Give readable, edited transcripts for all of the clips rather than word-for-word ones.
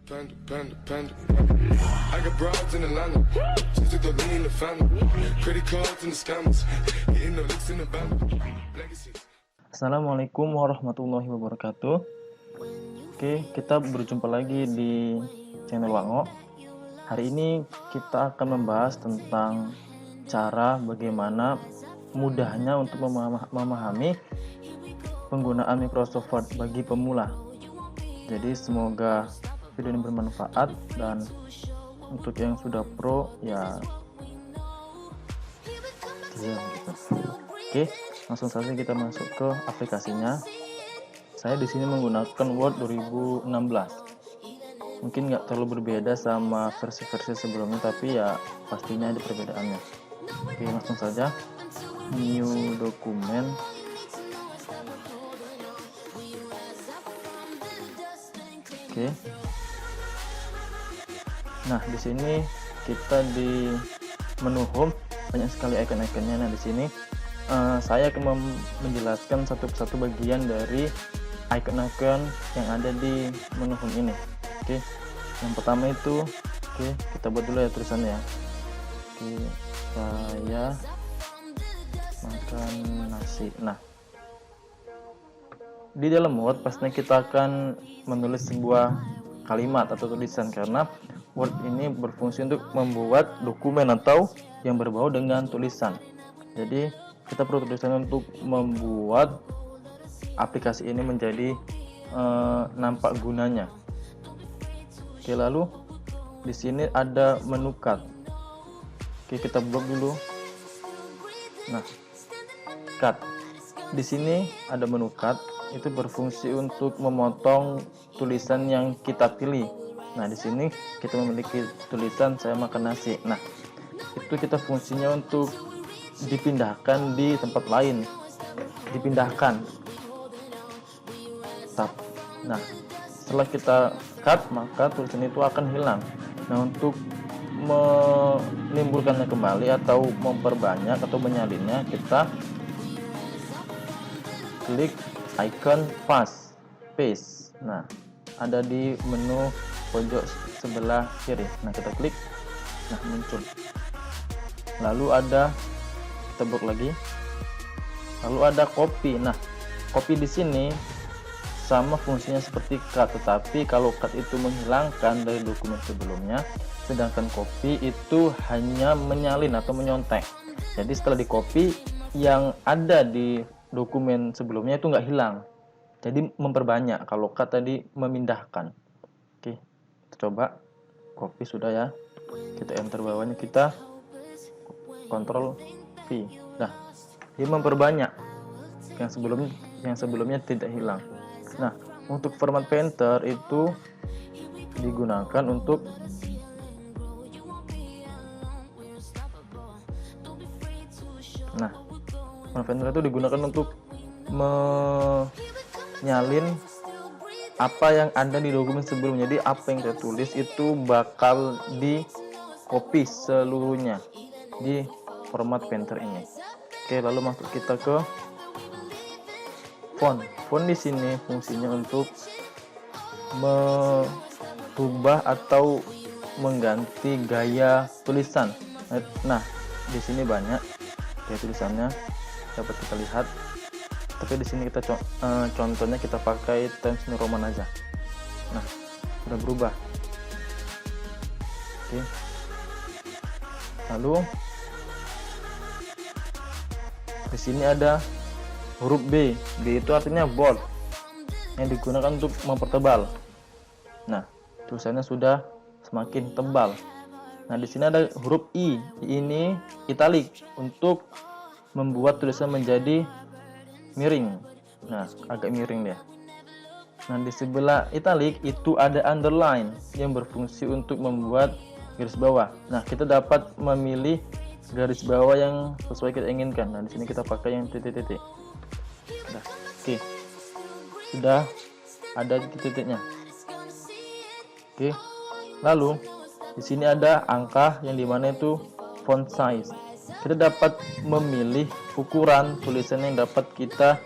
I got broads in Atlanta, just to throw me in the family. Credit cards and the scammers, hitting the licks in the band. Legacies. Assalamualaikum warahmatullahi wabarakatuh. Oke, kita berjumpa lagi di channel Wango. Hari ini kita akan membahas tentang cara bagaimana mudahnya untuk memahami penggunaan Microsoft Word bagi pemula. Jadi semoga video ini bermanfaat, dan untuk yang sudah pro ya gitu. Oke, langsung saja kita masuk ke aplikasinya. Saya di sini menggunakan Word 2016. Mungkin nggak terlalu berbeda sama versi-versi sebelumnya, tapi ya pastinya ada perbedaannya. Oke, langsung saja new dokumen. Oke. Nah, di sini kita di menu home banyak sekali icon-iconnya. Nah, di sini saya akan menjelaskan satu persatu bagian dari icon-icon yang ada di menu home ini. Oke, yang pertama itu, oke, kita buat dulu ya tulisannya ya. Oke, saya makan nasi. Nah, di dalam Word pastinya kita akan menulis sebuah kalimat atau tulisan, karena Word ini berfungsi untuk membuat dokumen atau yang berbau dengan tulisan. Jadi kita perlu tulisan untuk membuat aplikasi ini menjadi nampak gunanya. Oke, lalu di sini ada menu cut. Oke, kita blok dulu. Nah, cut. Di sini ada menu cut, itu berfungsi untuk memotong tulisan yang kita pilih. Nah, di sini kita memiliki tulisan saya makan nasi. Nah, itu kita fungsinya untuk dipindahkan di tempat lain. Dipindahkan. Nah, setelah kita cut, maka tulisan itu akan hilang. Nah, untuk menimbulkannya kembali atau memperbanyak atau menyalinnya, kita klik icon paste. Nah, ada di menu pojok sebelah kiri. Nah, kita klik, nah muncul. Lalu ada, kita blok lagi. Lalu ada copy. Nah, copy di sini sama fungsinya seperti cut, tetapi kalau cut itu menghilangkan dari dokumen sebelumnya, sedangkan copy itu hanya menyalin atau menyontek. Jadi setelah di copy, yang ada di dokumen sebelumnya itu nggak hilang, jadi memperbanyak. Kalau cut tadi memindahkan. Oke, kita coba copy sudah ya, kita enter bawahnya, kita Ctrl V. Nah, dia memperbanyak, yang sebelumnya tidak hilang. Nah, untuk format painter itu digunakan untuk format painter itu digunakan untuk menyalin apa yang ada di dokumen sebelumnya. Jadi apa yang saya tulis itu bakal di copy seluruhnya di format painter ini. Oke, lalu masuk kita ke font. Font di sini fungsinya untuk merubah atau mengganti gaya tulisan. Nah, di sini banyak gaya tulisannya dapat kita lihat. Tapi di sini kita contohnya kita pakai Times New Roman aja. Nah, sudah berubah. Oke. Lalu di sini ada huruf B. B itu artinya bold, yang digunakan untuk mempertebal. Nah, tulisannya sudah semakin tebal. Nah, di sini ada huruf I. Ini italic untuk membuat tulisan menjadi miring. Nah, agak miring deh. Nah, di sebelah italic itu ada underline yang berfungsi untuk membuat garis bawah. Nah, kita dapat memilih garis bawah yang sesuai kita inginkan. Nah, di sini kita pakai yang titik-titik. Nah, oke. Sudah ada titik-titiknya. Oke. Lalu di sini ada angka yang dimana itu font size. Kita dapat memilih ukuran tulisan yang dapat kita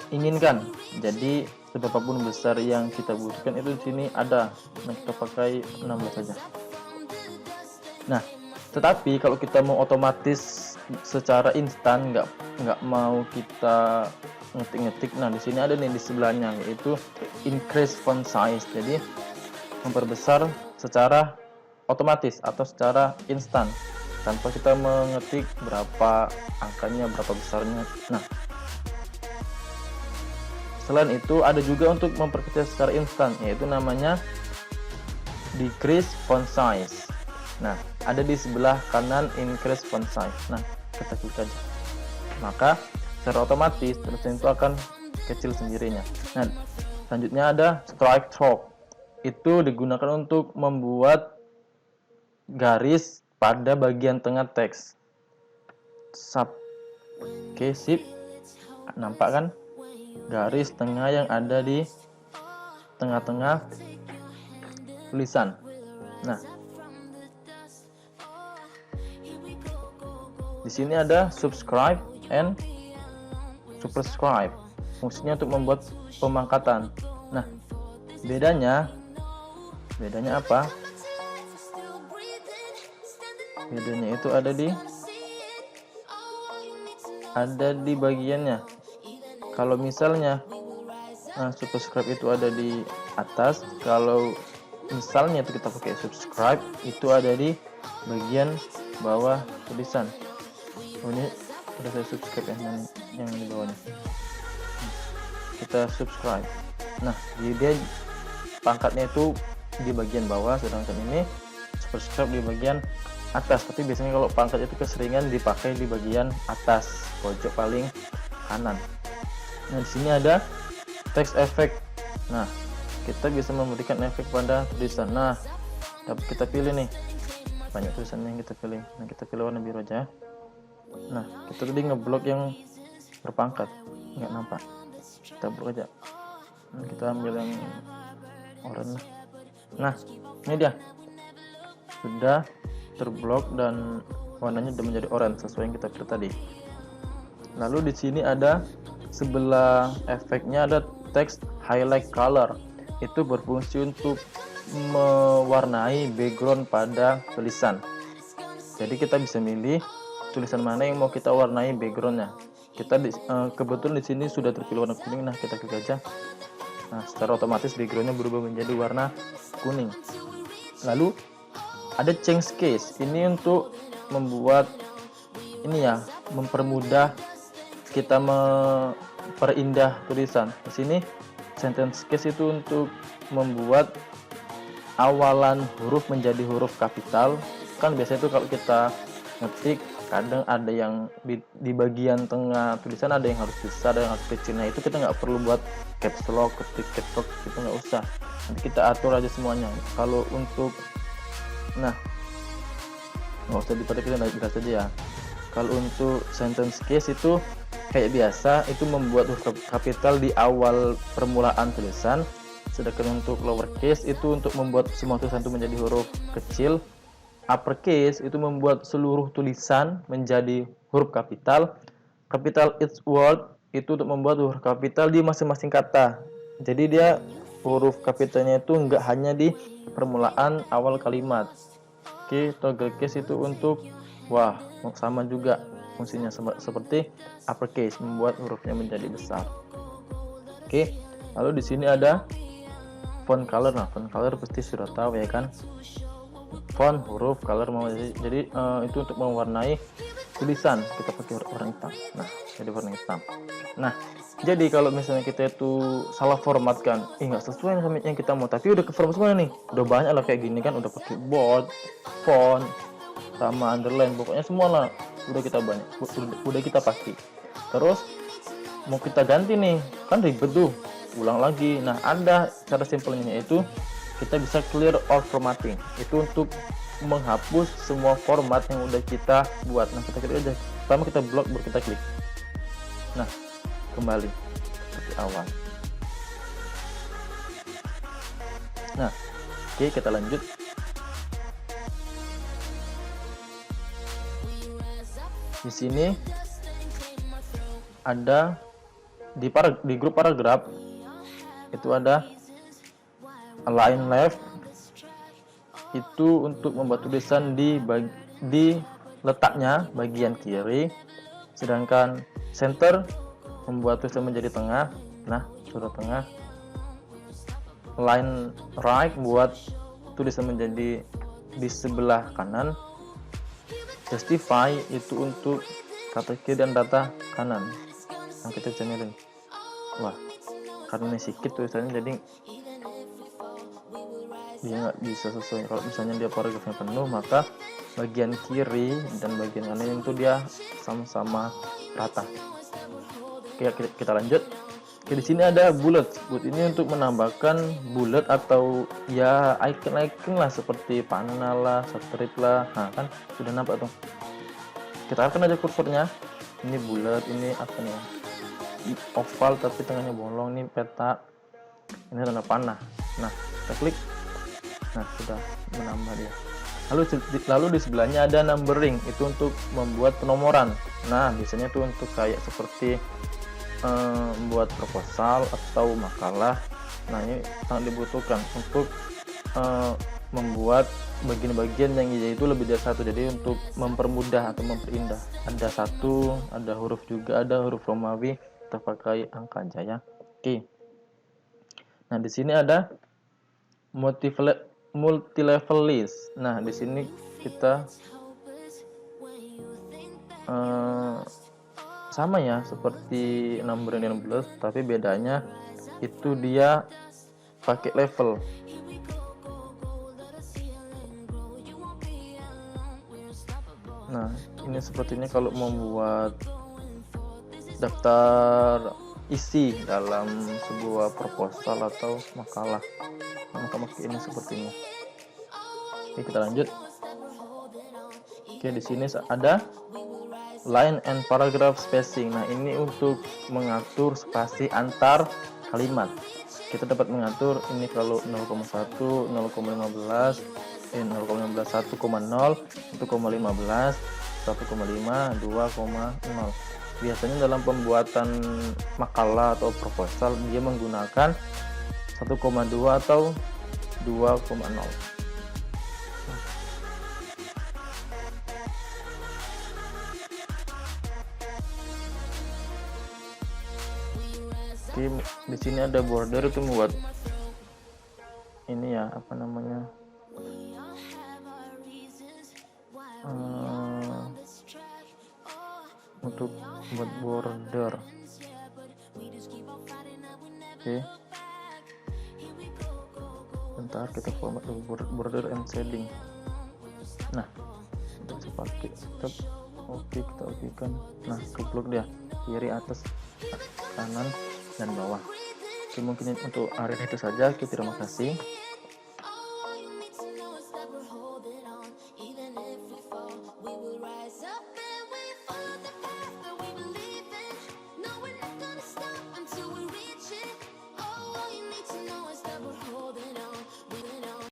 inginkan. Jadi seberapapun besar yang kita butuhkan itu di sini ada. Nah, kita pakai 16 saja. Nah, tetapi kalau kita mau otomatis secara instan, nggak mau kita ngetik-ngetik, nah di sini ada nih di sebelahnya, yaitu increase font size. Jadi memperbesar secara otomatis atau secara instan tanpa kita mengetik berapa angkanya, berapa besarnya. Nah, selain itu ada juga untuk memperkecil secara instan, yaitu namanya decrease font size. Nah, ada di sebelah kanan increase font size. Nah, kita klik aja, maka secara otomatis tulisan itu akan kecil sendirinya. Nah, selanjutnya ada strike through. Itu digunakan untuk membuat garis pada bagian tengah teks. Oke, sip. Nampak kan garis tengah yang ada di tengah-tengah tulisan. Nah, di sini ada subscribe and superscribe. Fungsinya untuk membuat pemangkatan. Nah, bedanya apa? Bedanya itu ada di bagiannya. Kalau misalnya subscribe itu ada di atas, kalau misalnya itu kita pakai subscribe itu ada di bagian bawah tulisan. Ini udah saya subscribe yang di bawahnya. Kita subscribe. Nah, dia pangkatnya itu di bagian bawah, sedangkan ini subscribe di bagian atas. Tapi biasanya kalau pangkat itu keseringan dipakai di bagian atas pojok paling kanan. Nah, di sini ada text effect. Nah, kita bisa memberikan efek pada tulisan. Nah, dapat kita pilih nih, banyak tulisan yang kita pilih. Nah, kita pilih warna biru aja. Nah, kita tadi ngeblok yang berpangkat, nggak nampak, kita blok aja. Nah, kita ambil yang oranye. Nah, ini dia sudah terblok dan warnanya sudah menjadi oranye sesuai yang kita pilih tadi. Lalu di sini ada sebelah efeknya ada text highlight color. Itu berfungsi untuk mewarnai background pada tulisan. Jadi kita bisa milih tulisan mana yang mau kita warnai backgroundnya. Kita kebetulan di sini sudah terpilih warna kuning. Nah, kita klik aja. Nah, secara otomatis backgroundnya berubah menjadi warna kuning. Lalu ada change case. Ini untuk membuat mempermudah kita memperindah tulisan. Di sini sentence case itu untuk membuat awalan huruf menjadi huruf kapital. Kan biasanya itu kalau kita ngetik kadang ada yang di bagian tengah tulisan ada yang harus besar, ada yang harus kecil. Nah, itu kita nggak perlu buat caps lock, ketik caps lock, kita nggak usah. Nanti kita atur aja semuanya. Kalau untuk nggak usah diperhatikan, biasa aja ya. Kalau untuk sentence case itu kayak biasa, itu membuat huruf kapital di awal permulaan tulisan. Sedangkan untuk lowercase itu untuk membuat semua tulisan itu menjadi huruf kecil. Uppercase itu membuat seluruh tulisan menjadi huruf kapital. Capital each word itu untuk membuat huruf kapital di masing-masing kata. Jadi dia huruf kapitalnya itu nggak hanya di permulaan awal kalimat. Oke, toggle case itu untuk sama juga fungsinya seperti uppercase, membuat hurufnya menjadi besar. Oke, lalu di sini ada font color. Nah, font color pasti sudah tahu ya kan, font, huruf, color. Jadi itu untuk mewarnai tulisan kita pakai warna hitam. Nah, jadi warna hitam. Nah, jadi kalau misalnya kita itu salah formatkan, nggak sesuai sama yang kita mau, tapi udah ke format semua nih, udah banyak lah kayak gini kan, udah pakai bold, font, sama underline, pokoknya semua lah udah kita banyak, udah kita pakai. Terus mau kita ganti nih, kan ribet tuh, ulang lagi. Nah, ada cara simpelnya, yaitu kita bisa clear all formatting. Itu untuk menghapus semua format yang udah kita buat. Nah, kita klik aja. Pertama kita blok, baru kita klik. Nah, kembali seperti awal. Nah, oke, kita lanjut. Di sini ada di grup paragraf itu ada align left, itu untuk membuat tulisan di letaknya bagian kiri, sedangkan center membuat tulisan menjadi tengah. Nah, sudah tengah. Line right buat tulisan menjadi di sebelah kanan. Justify itu untuk kata kiri dan data kanan. Nah, kita bisa milih. Wah, karena ini sedikit tulisannya jadi dia nggak bisa sesuai. Kalau misalnya dia paragrafnya penuh, maka bagian kiri dan bagian kanan itu dia sama-sama rata. Oke, kita lanjut. Oke, di sini ada bullet. Bullet ini untuk menambahkan bullet atau ya icon-icon lah, seperti panah lah, strip lah. Nah, kan sudah nampak tuh. Kita akan aja kursornya. Ini bullet, ini apa nih? Oval tapi tengahnya bolong. Ini peta. Ini tanda panah. Nah, kita klik. Nah, sudah menambah dia. Lalu di sebelahnya ada numbering, itu untuk membuat penomoran. Nah, biasanya itu untuk kayak seperti membuat proposal atau makalah. Nah, ini sangat dibutuhkan untuk membuat bagian-bagian yang itu lebih dari satu, jadi untuk mempermudah atau memperindah. Ada satu, ada huruf juga, ada huruf Romawi, kita pakai angka jaya. Oke. Nah, di sini ada multi-level list. Nah, di sini kita sama ya seperti numbering 16, tapi bedanya itu dia pakai level. Nah, ini sepertinya kalau membuat daftar isi dalam sebuah proposal atau makalah, maka ini seperti ini. Oke, kita lanjut. Oke, di sini ada line and paragraph spacing. Nah, ini untuk mengatur spasi antar kalimat. Kita dapat mengatur ini kalau 0,1, 0,15, 0,15, 1,0, 1,15, 1,5, 2,0. Biasanya dalam pembuatan makalah atau proposal dia menggunakan 1,2 atau 2,0. Oke, di sini ada border, itu membuat ini ya, apa namanya, untuk buat border. Oke, bentar, kita format dulu border and shading. Nah, kita bisa pakai step. Oke, kita okekan. Nah, keblok dia kiri, atas, kanan, dan bawah. Oke, mungkin untuk hari ini itu saja. Oke, terima kasih.